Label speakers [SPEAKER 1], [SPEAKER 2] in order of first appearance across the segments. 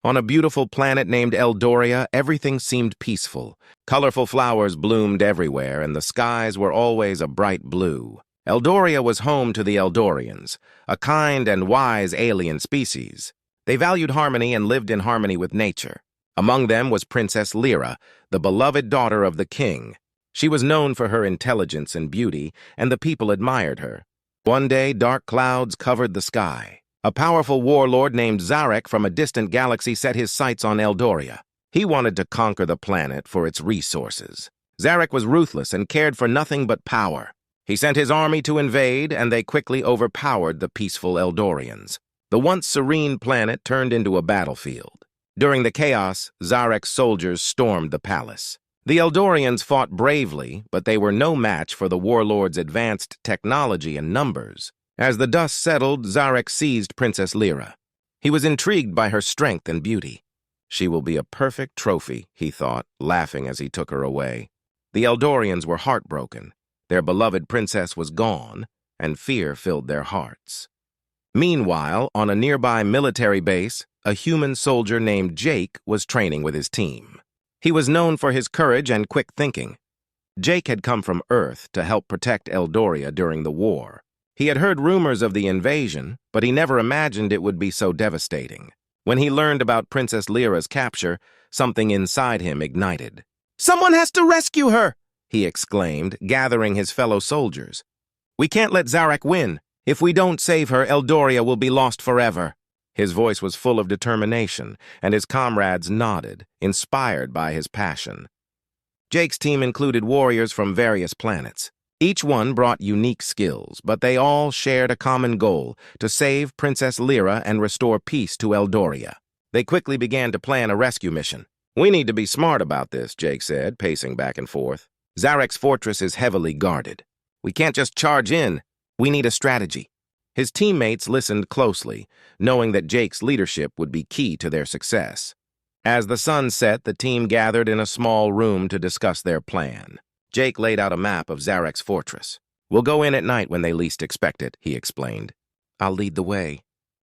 [SPEAKER 1] On a beautiful planet named Eldoria, everything seemed peaceful. Colorful flowers bloomed everywhere, and the skies were always a bright blue. Eldoria was home to the Eldorians, a kind and wise alien species. They valued harmony and lived in harmony with nature. Among them was Princess Lyra, the beloved daughter of the king. She was known for her intelligence and beauty, and the people admired her. One day, dark clouds covered the sky. A powerful warlord named Zarek from a distant galaxy set his sights on Eldoria. He wanted to conquer the planet for its resources. Zarek was ruthless and cared for nothing but power. He sent his army to invade, and they quickly overpowered the peaceful Eldorians. The once serene planet turned into a battlefield. During the chaos, Zarek's soldiers stormed the palace. The Eldorians fought bravely, but they were no match for the warlord's advanced technology and numbers. As the dust settled, Zarek seized Princess Lyra. He was intrigued by her strength and beauty. She will be a perfect trophy, he thought, laughing as he took her away. The Eldorians were heartbroken. Their beloved princess was gone, and fear filled their hearts. Meanwhile, on a nearby military base, a human soldier named Jake was training with his team. He was known for his courage and quick thinking. Jake had come from Earth to help protect Eldoria during the war. He had heard rumors of the invasion, but he never imagined it would be so devastating. When he learned about Princess Lyra's capture, something inside him ignited. "Someone has to rescue her!" he exclaimed, gathering his fellow soldiers. "We can't let Zarek win. If we don't save her, Eldoria will be lost forever." His voice was full of determination, and his comrades nodded, inspired by his passion. Jake's team included warriors from various planets. Each one brought unique skills, but they all shared a common goal: to save Princess Lyra and restore peace to Eldoria. They quickly began to plan a rescue mission. "We need to be smart about this," Jake said, pacing back and forth. "Zarek's fortress is heavily guarded. We can't just charge in. We need a strategy." His teammates listened closely, knowing that Jake's leadership would be key to their success. As the sun set, the team gathered in a small room to discuss their plan. Jake laid out a map of Zarek's fortress. "We'll go in at night when they least expect it," he explained. "I'll lead the way.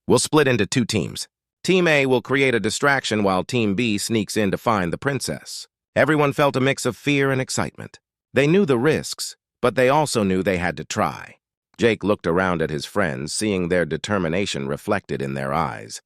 [SPEAKER 1] We'll split into 2 teams. Team A will create a distraction while Team B sneaks in to find the princess." Everyone felt a mix of fear and excitement. They knew the risks, but they also knew they had to try. Jake looked around at his friends, seeing their determination reflected in their eyes.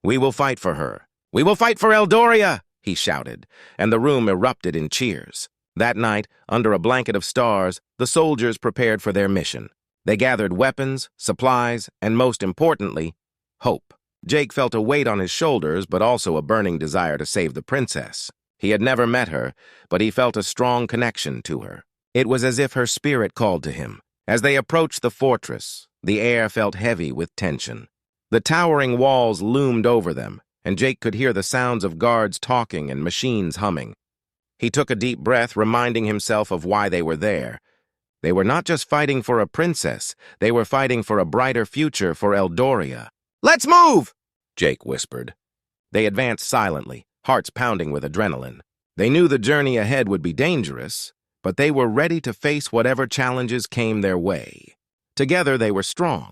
[SPEAKER 1] "We will fight for her. We will fight for Eldoria!" he shouted, and the room erupted in cheers. That night, under a blanket of stars, the soldiers prepared for their mission. They gathered weapons, supplies, and most importantly, hope. Jake felt a weight on his shoulders, but also a burning desire to save the princess. He had never met her, but he felt a strong connection to her. It was as if her spirit called to him. As they approached the fortress, the air felt heavy with tension. The towering walls loomed over them, and Jake could hear the sounds of guards talking and machines humming. He took a deep breath, reminding himself of why they were there. They were not just fighting for a princess, they were fighting for a brighter future for Eldoria. "Let's move!" Jake whispered. They advanced silently, hearts pounding with adrenaline. They knew the journey ahead would be dangerous, but they were ready to face whatever challenges came their way. Together they were strong.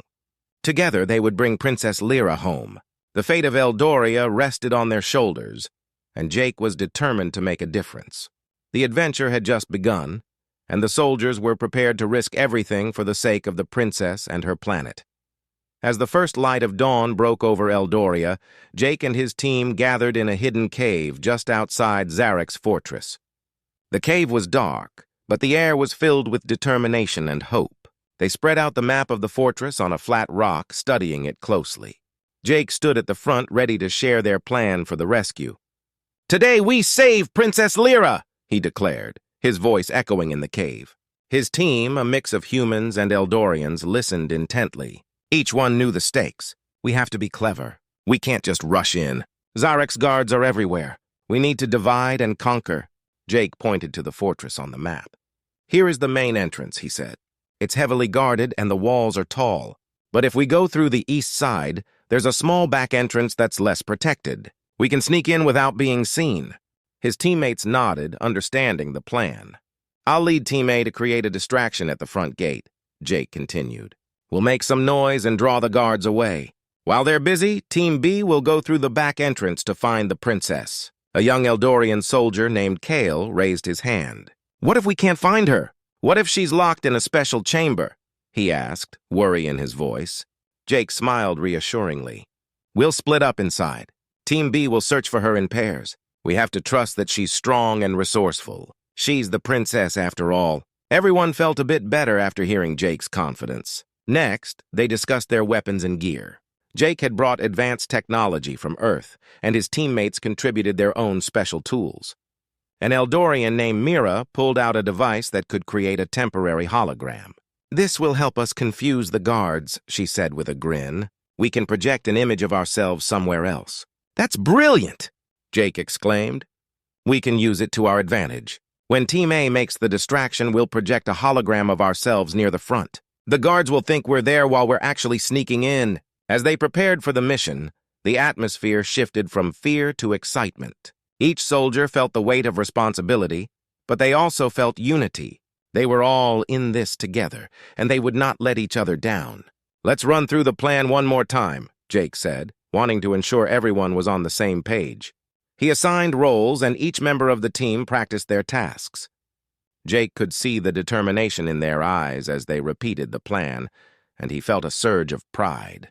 [SPEAKER 1] Together they would bring Princess Lyra home. The fate of Eldoria rested on their shoulders, and Jake was determined to make a difference. The adventure had just begun, and the soldiers were prepared to risk everything for the sake of the princess and her planet. As the first light of dawn broke over Eldoria, Jake and his team gathered in a hidden cave just outside Zarek's fortress. The cave was dark, but the air was filled with determination and hope. They spread out the map of the fortress on a flat rock, studying it closely. Jake stood at the front, ready to share their plan for the rescue. "Today we save Princess Lyra!" he declared, his voice echoing in the cave. His team, a mix of humans and Eldorians, listened intently. Each one knew the stakes. "We have to be clever. We can't just rush in. Zarek's guards are everywhere. We need to divide and conquer." Jake pointed to the fortress on the map. "Here is the main entrance," he said. "It's heavily guarded and the walls are tall. But if we go through the east side, there's a small back entrance that's less protected. We can sneak in without being seen." His teammates nodded, understanding the plan. "I'll lead Team A to create a distraction at the front gate," Jake continued. "We'll make some noise and draw the guards away. While they're busy, Team B will go through the back entrance to find the princess. A young Eldorian soldier named Kale raised his hand. What if we can't find her? What if she's locked in a special chamber? He asked, worry in his voice. Jake smiled reassuringly. We'll split up inside. Team B will search for her in pairs. We have to trust that she's strong and resourceful. She's the princess after all. Everyone felt a bit better after hearing Jake's confidence. Next, they discussed their weapons and gear. Jake had brought advanced technology from Earth, and his teammates contributed their own special tools. An Eldorian named Mira pulled out a device that could create a temporary hologram. This will help us confuse the guards, she said with a grin. We can project an image of ourselves somewhere else. That's brilliant, Jake exclaimed. We can use it to our advantage. When Team A makes the distraction, we'll project a hologram of ourselves near the front. The guards will think we're there while we're actually sneaking in. As they prepared for the mission, the atmosphere shifted from fear to excitement. Each soldier felt the weight of responsibility, but they also felt unity. They were all in this together, and they would not let each other down. Let's run through the plan one more time, Jake said, wanting to ensure everyone was on the same page. He assigned roles, and each member of the team practiced their tasks. Jake could see the determination in their eyes as they repeated the plan, and he felt a surge of pride.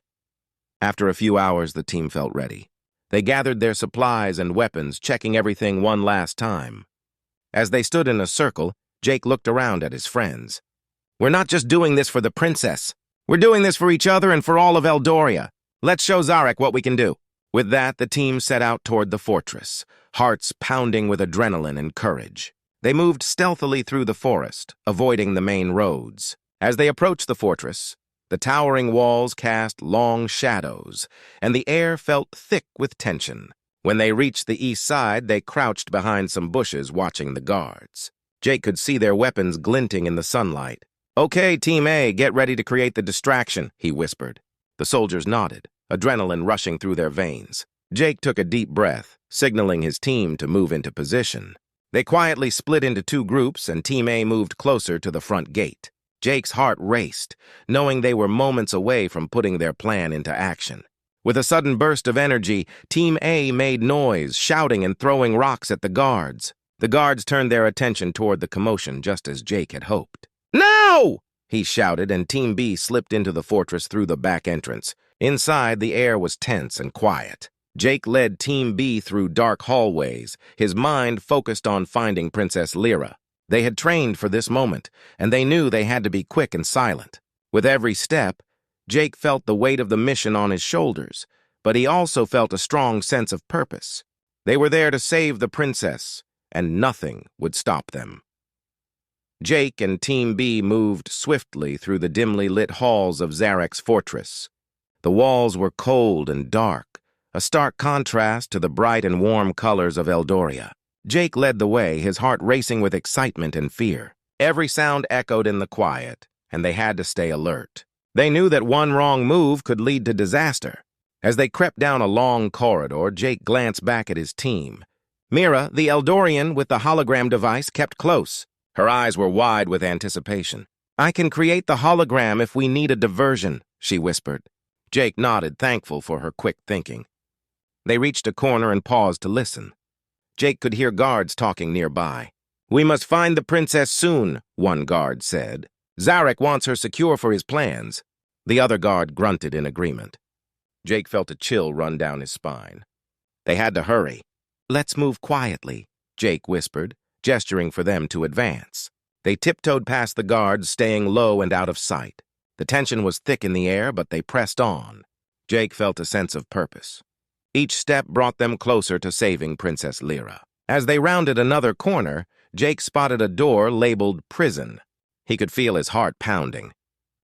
[SPEAKER 1] After a few hours, the team felt ready. They gathered their supplies and weapons, checking everything one last time. As they stood in a circle, Jake looked around at his friends. We're not just doing this for the princess. We're doing this for each other and for all of Eldoria. Let's show Zarek what we can do. With that, the team set out toward the fortress, hearts pounding with adrenaline and courage. They moved stealthily through the forest, avoiding the main roads. As they approached the fortress, the towering walls cast long shadows, and the air felt thick with tension. When they reached the east side, they crouched behind some bushes watching the guards. Jake could see their weapons glinting in the sunlight. Okay, Team A, get ready to create the distraction, he whispered. The soldiers nodded, adrenaline rushing through their veins. Jake took a deep breath, signaling his team to move into position. They quietly split into two groups, and Team A moved closer to the front gate. Jake's heart raced, knowing they were moments away from putting their plan into action. With a sudden burst of energy, Team A made noise, shouting and throwing rocks at the guards. The guards turned their attention toward the commotion just as Jake had hoped. "Now!" he shouted, and Team B slipped into the fortress through the back entrance. Inside, the air was tense and quiet. Jake led Team B through dark hallways, his mind focused on finding Princess Lyra. They had trained for this moment, and they knew they had to be quick and silent. With every step, Jake felt the weight of the mission on his shoulders, but he also felt a strong sense of purpose. They were there to save the princess, and nothing would stop them. Jake and Team B moved swiftly through the dimly lit halls of Zarek's fortress. The walls were cold and dark, a stark contrast to the bright and warm colors of Eldoria. Jake led the way, his heart racing with excitement and fear. Every sound echoed in the quiet, and they had to stay alert. They knew that one wrong move could lead to disaster. As they crept down a long corridor, Jake glanced back at his team. Mira, the Eldorian with the hologram device, kept close. Her eyes were wide with anticipation. "I can create the hologram if we need a diversion," she whispered. Jake nodded, thankful for her quick thinking. They reached a corner and paused to listen. Jake could hear guards talking nearby. "We must find the princess soon," one guard said. "Zarek wants her secure for his plans." The other guard grunted in agreement. Jake felt a chill run down his spine. They had to hurry. "Let's move quietly," Jake whispered, gesturing for them to advance. They tiptoed past the guards, staying low and out of sight. The tension was thick in the air, but they pressed on. Jake felt a sense of purpose. Each step brought them closer to saving Princess Lyra. As they rounded another corner, Jake spotted a door labeled prison. He could feel his heart pounding.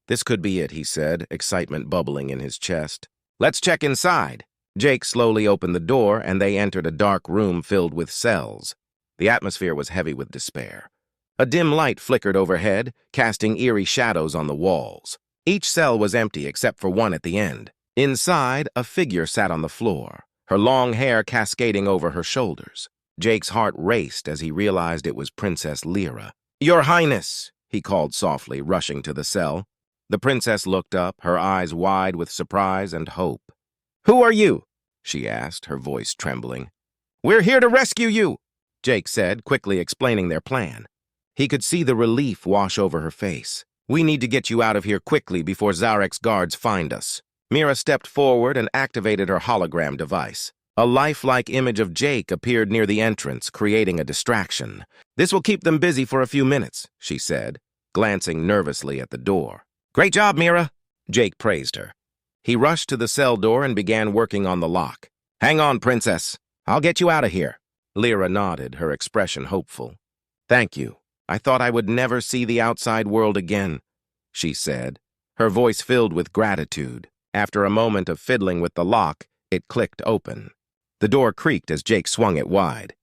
[SPEAKER 1] "This could be it," he said, excitement bubbling in his chest. "Let's check inside." Jake slowly opened the door, and they entered a dark room filled with cells. The atmosphere was heavy with despair. A dim light flickered overhead, casting eerie shadows on the walls. Each cell was empty except for one at the end. Inside, a figure sat on the floor, her long hair cascading over her shoulders. Jake's heart raced as he realized it was Princess Lyra. "Your Highness," he called softly, rushing to the cell. The princess looked up, her eyes wide with surprise and hope. "Who are you?" she asked, her voice trembling. "We're here to rescue you," Jake said, quickly explaining their plan. He could see the relief wash over her face. "We need to get you out of here quickly before Zarek's guards find us." Mira stepped forward and activated her hologram device. A lifelike image of Jake appeared near the entrance, creating a distraction. "This will keep them busy for a few minutes," she said, glancing nervously at the door. "Great job, Mira," Jake praised her. He rushed to the cell door and began working on the lock. "Hang on, Princess. I'll get you out of here." Lyra nodded, her expression hopeful. "Thank you. I thought I would never see the outside world again," she said, her voice filled with gratitude. After a moment of fiddling with the lock, it clicked open. The door creaked as Jake swung it wide.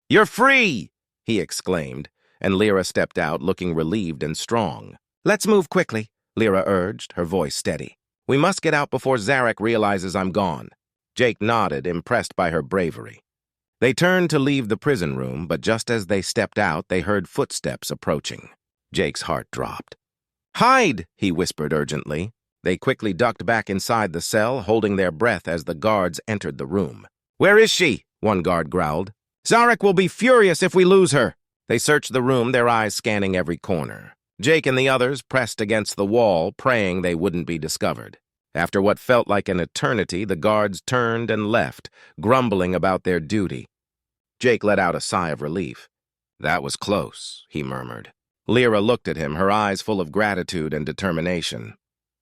[SPEAKER 1] "You're free!" he exclaimed, and Lyra stepped out, looking relieved and strong. "Let's move quickly," Lyra urged, her voice steady. "We must get out before Zarek realizes I'm gone." Jake nodded, impressed by her bravery. They turned to leave the prison room, but just as they stepped out, they heard footsteps approaching. Jake's heart dropped. "Hide!" he whispered urgently. They quickly ducked back inside the cell, holding their breath as the guards entered the room. "Where is she?" one guard growled. "Zarek will be furious if we lose her." They searched the room, their eyes scanning every corner. Jake and the others pressed against the wall, praying they wouldn't be discovered. After what felt like an eternity, the guards turned and left, grumbling about their duty. Jake let out a sigh of relief. "That was close," he murmured. Lyra looked at him, her eyes full of gratitude and determination.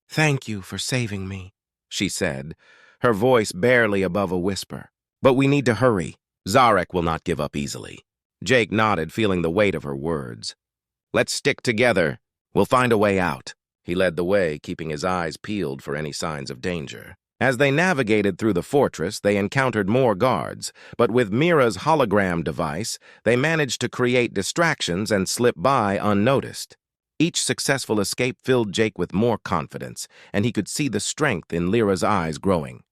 [SPEAKER 1] "Thank you for saving me," she said, her voice barely above a whisper. "But we need to hurry. Zarek will not give up easily." Jake nodded, feeling the weight of her words. "Let's stick together. We'll find a way out." He led the way, keeping his eyes peeled for any signs of danger. As they navigated through the fortress, they encountered more guards, but with Mira's hologram device, they managed to create distractions and slip by unnoticed. Each successful escape filled Jake with more confidence, and he could see the strength in Lyra's eyes growing.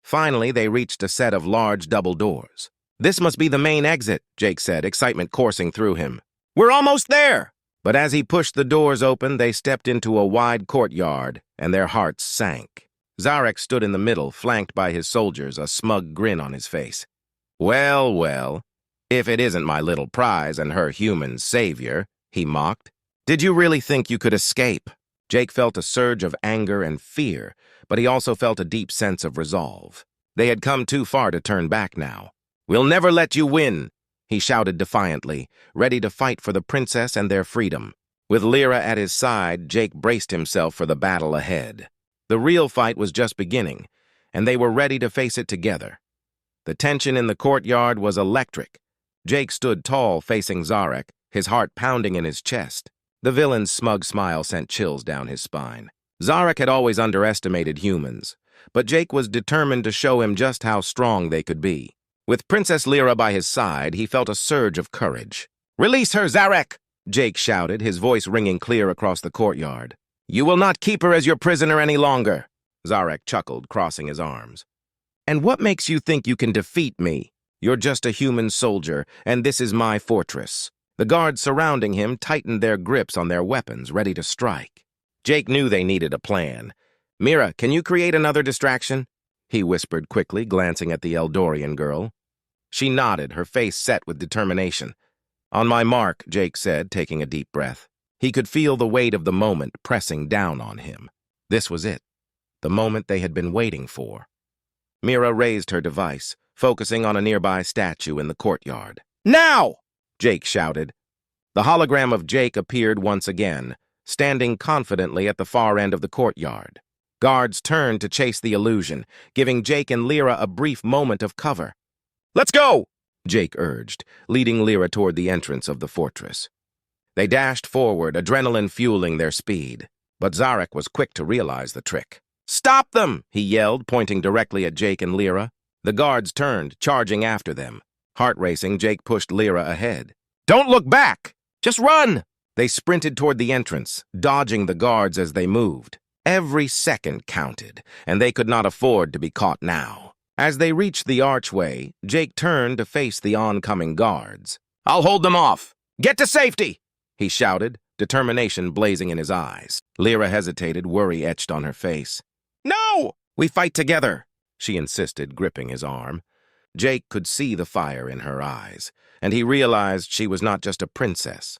[SPEAKER 1] Finally, they reached a set of large double doors. "This must be the main exit," Jake said, excitement coursing through him. "We're almost there!" But as he pushed the doors open, they stepped into a wide courtyard, and their hearts sank. Zarek stood in the middle, flanked by his soldiers, a smug grin on his face. "Well, well, if it isn't my little prize and her human savior," he mocked. "Did you really think you could escape?" Jake felt a surge of anger and fear, but he also felt a deep sense of resolve. They had come too far to turn back now. "We'll never let you win," he shouted defiantly, ready to fight for the princess and their freedom. With Lyra at his side, Jake braced himself for the battle ahead. The real fight was just beginning, and they were ready to face it together. The tension in the courtyard was electric. Jake stood tall, facing Zarek, his heart pounding in his chest. The villain's smug smile sent chills down his spine. Zarek had always underestimated humans, but Jake was determined to show him just how strong they could be. With Princess Lyra by his side, he felt a surge of courage. "Release her, Zarek!" Jake shouted, his voice ringing clear across the courtyard. "You will not keep her as your prisoner any longer," Zarek chuckled, crossing his arms. "And what makes you think you can defeat me? You're just a human soldier, and this is my fortress." The guards surrounding him tightened their grips on their weapons, ready to strike. Jake knew they needed a plan. "Mira, can you create another distraction?" he whispered quickly, glancing at the Eldorian girl. She nodded, her face set with determination. "On my mark," Jake said, taking a deep breath. He could feel the weight of the moment pressing down on him. This was it, the moment they had been waiting for. Mira raised her device, focusing on a nearby statue in the courtyard. "Now!" Jake shouted. The hologram of Jake appeared once again, standing confidently at the far end of the courtyard. Guards turned to chase the illusion, giving Jake and Lyra a brief moment of cover. "Let's go!" Jake urged, leading Lyra toward the entrance of the fortress. They dashed forward, adrenaline fueling their speed. But Zarek was quick to realize the trick. "Stop them!" he yelled, pointing directly at Jake and Lyra. The guards turned, charging after them. Heart-racing, Jake pushed Lyra ahead. "Don't look back! Just run!" They sprinted toward the entrance, dodging the guards as they moved. Every second counted, and they could not afford to be caught now. As they reached the archway, Jake turned to face the oncoming guards. "I'll hold them off! Get to safety!" he shouted, determination blazing in his eyes. Lyra hesitated, worry etched on her face. "No! We fight together," she insisted, gripping his arm. Jake could see the fire in her eyes, and he realized she was not just a princess.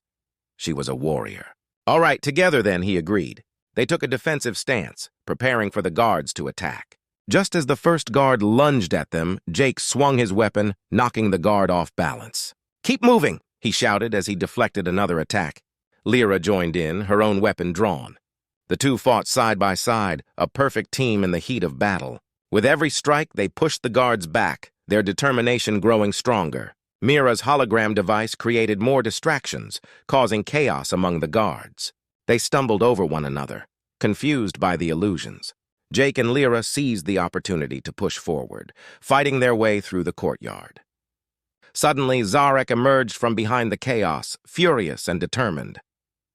[SPEAKER 1] She was a warrior. All right, together then, he agreed. They took a defensive stance, preparing for the guards to attack. Just as the first guard lunged at them, Jake swung his weapon, knocking the guard off balance. "Keep moving," he shouted as he deflected another attack. Lyra joined in, her own weapon drawn. The two fought side by side, a perfect team in the heat of battle. With every strike, they pushed the guards back, their determination growing stronger. Mira's hologram device created more distractions, causing chaos among the guards. They stumbled over one another, confused by the illusions. Jake and Lyra seized the opportunity to push forward, fighting their way through the courtyard. Suddenly, Zarek emerged from behind the chaos, furious and determined.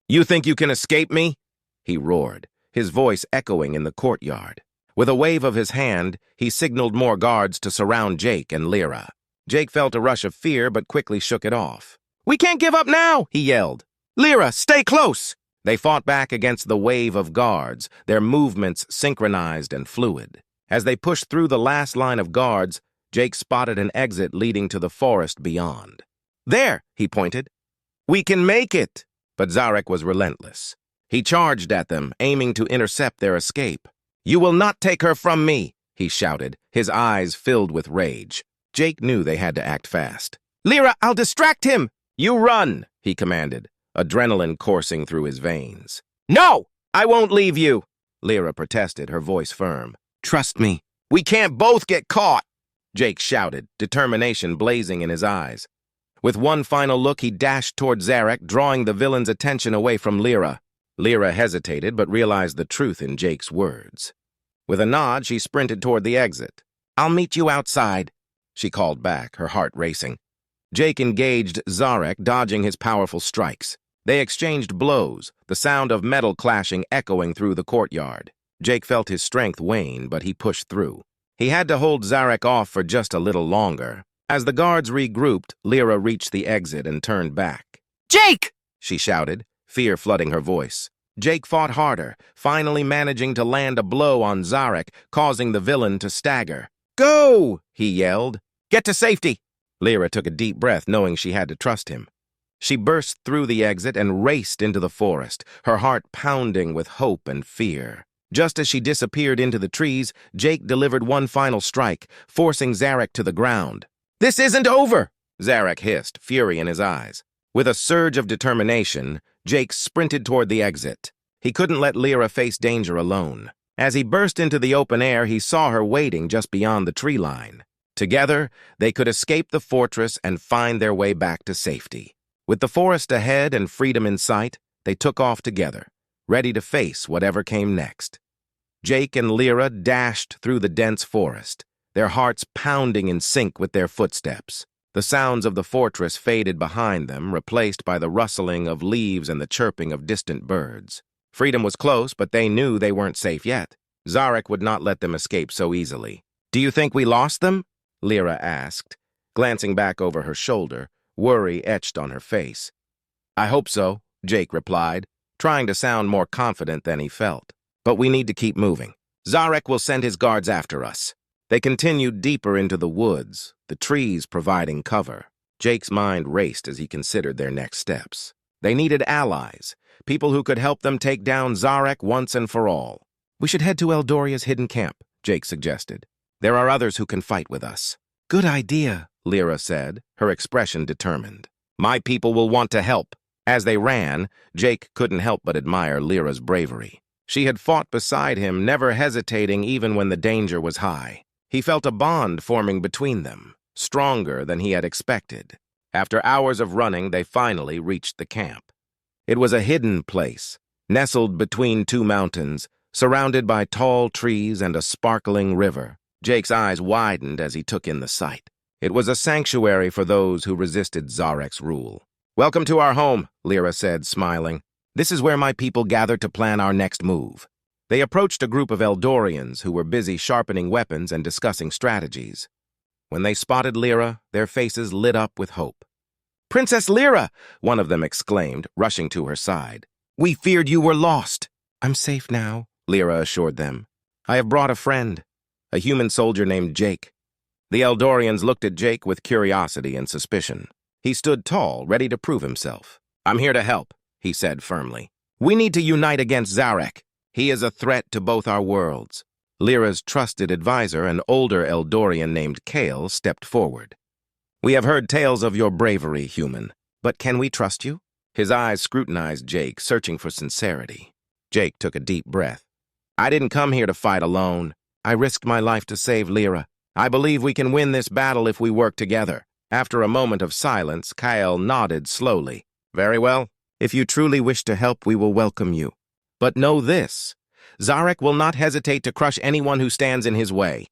[SPEAKER 1] "You think you can escape me?" he roared, his voice echoing in the courtyard. With a wave of his hand, he signaled more guards to surround Jake and Lyra. Jake felt a rush of fear but quickly shook it off. "We can't give up now!" he yelled. "Lyra, stay close!" They fought back against the wave of guards, their movements synchronized and fluid. As they pushed through the last line of guards, Jake spotted an exit leading to the forest beyond. "There," he pointed. "We can make it!" But Zarek was relentless. He charged at them, aiming to intercept their escape. "You will not take her from me!" he shouted, his eyes filled with rage. Jake knew they had to act fast. "Lyra, I'll distract him!" "You run!" he commanded, adrenaline coursing through his veins. "No! I won't leave you!" Lyra protested, her voice firm. "Trust me. We can't both get caught!" Jake shouted, determination blazing in his eyes. With one final look, he dashed toward Zarek, drawing the villain's attention away from Lyra. Lyra hesitated, but realized the truth in Jake's words. With a nod, she sprinted toward the exit. "I'll meet you outside," she called back, her heart racing. Jake engaged Zarek, dodging his powerful strikes. They exchanged blows, the sound of metal clashing echoing through the courtyard. Jake felt his strength wane, but he pushed through. He had to hold Zarek off for just a little longer. As the guards regrouped, Lyra reached the exit and turned back. "Jake!" she shouted, fear flooding her voice. Jake fought harder, finally managing to land a blow on Zarek, causing the villain to stagger. "Go!" he yelled. "Get to safety!" Lyra took a deep breath, knowing she had to trust him. She burst through the exit and raced into the forest, her heart pounding with hope and fear. Just as she disappeared into the trees, Jake delivered one final strike, forcing Zarek to the ground. "This isn't over!" Zarek hissed, fury in his eyes. With a surge of determination, Jake sprinted toward the exit. He couldn't let Lyra face danger alone. As he burst into the open air, he saw her waiting just beyond the tree line. Together, they could escape the fortress and find their way back to safety. With the forest ahead and freedom in sight, they took off together, ready to face whatever came next. Jake and Lyra dashed through the dense forest, their hearts pounding in sync with their footsteps. The sounds of the fortress faded behind them, replaced by the rustling of leaves and the chirping of distant birds. Freedom was close, but they knew they weren't safe yet. Zarek would not let them escape so easily. "Do you think we lost them?" Lyra asked, glancing back over her shoulder, worry etched on her face. "I hope so," Jake replied, trying to sound more confident than he felt. "But we need to keep moving. Zarek will send his guards after us." They continued deeper into the woods, the trees providing cover. Jake's mind raced as he considered their next steps. They needed allies, people who could help them take down Zarek once and for all. "We should head to Eldoria's hidden camp," Jake suggested. "There are others who can fight with us." "Good idea," Lyra said, her expression determined. "My people will want to help." As they ran, Jake couldn't help but admire Lyra's bravery. She had fought beside him, never hesitating even when the danger was high. He felt a bond forming between them, stronger than he had expected. After hours of running, they finally reached the camp. It was a hidden place, nestled between two mountains, surrounded by tall trees and a sparkling river. Jake's eyes widened as he took in the sight. It was a sanctuary for those who resisted Zarek's rule. "Welcome to our home," Lyra said, smiling. "This is where my people gathered to plan our next move." They approached a group of Eldorians who were busy sharpening weapons and discussing strategies. When they spotted Lyra, their faces lit up with hope. "Princess Lyra!" one of them exclaimed, rushing to her side. "We feared you were lost." "I'm safe now," Lyra assured them. "I have brought a friend. a human soldier named Jake. The Eldorians looked at Jake with curiosity and suspicion. He stood tall, ready to prove himself. "I'm here to help," he said firmly. "We need to unite against Zarek. He is a threat to both our worlds." Lyra's trusted advisor, an older Eldorian named Kale, stepped forward. "We have heard tales of your bravery, human, but can we trust you?" His eyes scrutinized Jake, searching for sincerity. Jake took a deep breath. "I didn't come here to fight alone. I risked my life to save Lyra. I believe we can win this battle if we work together." After a moment of silence, Kyle nodded slowly. "Very well. If you truly wish to help, we will welcome you. But know this, Zarek will not hesitate to crush anyone who stands in his way."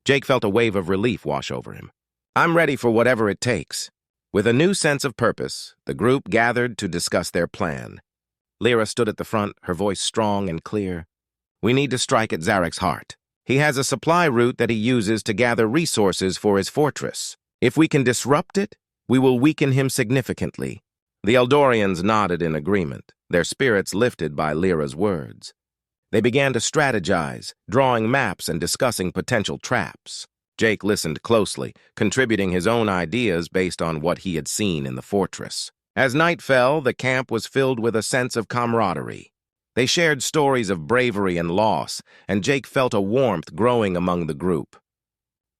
[SPEAKER 1] Jake felt a wave of relief wash over him. "I'm ready for whatever it takes." With a new sense of purpose, the group gathered to discuss their plan. Lyra stood at the front, her voice strong and clear. "We need to strike at Zarek's heart. He has a supply route that he uses to gather resources for his fortress. If we can disrupt it, we will weaken him significantly." The Eldorians nodded in agreement, their spirits lifted by Lyra's words. They began to strategize, drawing maps and discussing potential traps. Jake listened closely, contributing his own ideas based on what he had seen in the fortress. As night fell, the camp was filled with a sense of camaraderie. They shared stories of bravery and loss, and Jake felt a warmth growing among the group.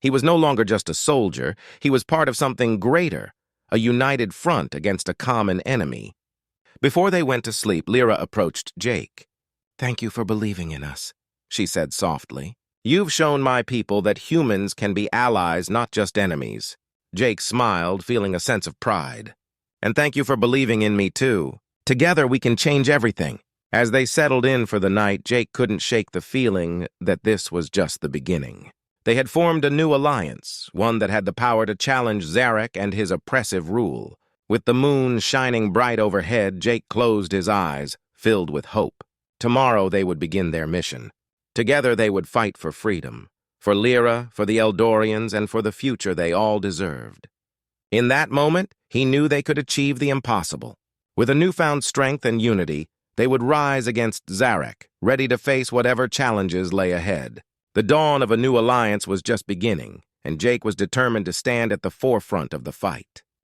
[SPEAKER 1] He was no longer just a soldier, he was part of something greater, a united front against a common enemy. Before they went to sleep, Lyra approached Jake. "Thank you for believing in us," she said softly. "You've shown my people that humans can be allies, not just enemies." Jake smiled, feeling a sense of pride. "And thank you for believing in me, too. Together we can change everything." As they settled in for the night, Jake couldn't shake the feeling that this was just the beginning. They had formed a new alliance, one that had the power to challenge Zarek and his oppressive rule. With the moon shining bright overhead, Jake closed his eyes, filled with hope. Tomorrow they would begin their mission. Together they would fight for freedom, for Lyra, for the Eldorians, and for the future they all deserved. In that moment, he knew they could achieve the impossible. With a newfound strength and unity, they would rise against Zarek, ready to face whatever challenges lay ahead. The dawn of a new alliance was just beginning, and Jake was determined to stand at the forefront of the fight.